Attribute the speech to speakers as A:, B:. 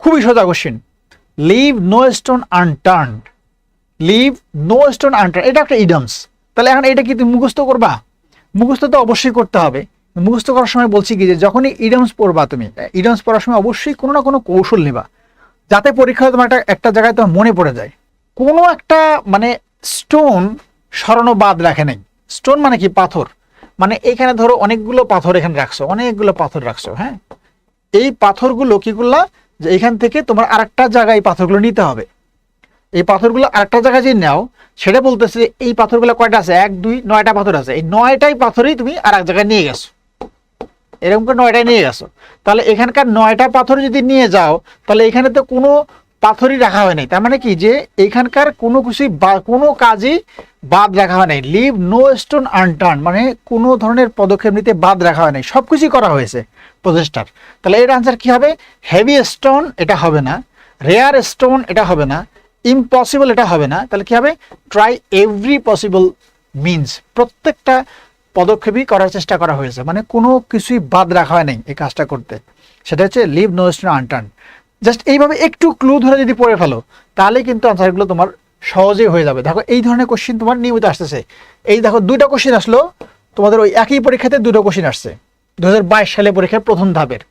A: খুবই সোজা question, leave no stone unturned, leave no stone unturned, এটা একটা ইডামস। তাহলে এখন এটা কি তুমি মুখস্থ করবা? মুখস্থ তো অবশ্যই করতে হবে। মুখস্থ করার সময় বলছি কি যে যখনই ইডামস পড়বা, তুমি ইডামস পড়ার সময় অবশ্যই কোনো না কোনো কৌশল নেবা, যাতে পরীক্ষায় তোমার একটা জায়গায় তোমার মনে পড়ে যায়। কোনো একটা মানে স্টোন সরানো বাদ রাখে নাই। স্টোন মানে কি? পাথর। মানে এখানে ধরো অনেকগুলো পাথর এখানে রাখছো, অনেকগুলো পাথর রাখছো, হ্যাঁ, এই পাথরগুলো কি করলা যে এখান থেকে তোমার আরেকটা জায়গায় এই পাথরগুলো নিতে হবে। এই পাথরগুলো আরেকটা জায়গায় যে নাও, সেটা বলতেছে যে এই পাথরগুলো কয়টা আছে, 1 2 9টা পাথর আছে, এই 9টাই পাথরই তুমি আর এক জায়গায় নিয়ে গেছো, এরকম করে 9টাই নিয়ে গেছো। তাহলে এখানকার 9টা পাথর যদি নিয়ে যাও, তাহলে এখানে তো কোনো পাথরই রাখা হয় নাই। তার মানে কি যে এখানকার কোনো কিছুই কোনো কাজই বাদ রাখা হয় নাই। লিভ নো স্টোন আনটার্ন মানে কোনো ধরনের পদক্ষেপ নিতে বাদ রাখা হয় নাই, সব কিছুই করা হয়েছে প্রচেষ্টার। তাহলে এর আনসার কি হবে? হেভি স্টোন এটা হবে না, রেয়ার স্টোন এটা হবে না, ইম্পসিবল এটা হবে না। তাহলে কি হবে? ট্রাই এভরি পসিবল মিনস, প্রত্যেকটা পদক্ষেপই করার চেষ্টা করা হয়েছে, মানে কোনো কিছুই বাদ রাখা হয় নাই এই কাজটা করতে। সেটা হচ্ছে leave no stone unturned. Just এইভাবে একটু ক্লু ধরে যদি পড়ে ফেলো, তাহলে কিন্তু আনসারগুলো তোমার সহজেই হয়ে যাবে। দেখো এই ধরনের কোশ্চেন তোমার নিয়মিত আসতেছে। এই দেখো 2টা কোশ্চেন আসলো তোমাদের ওই একই পরীক্ষাতে, 2টো কোশ্চেন আসছে 2022 সালে পরীক্ষার প্রথম ধাপের।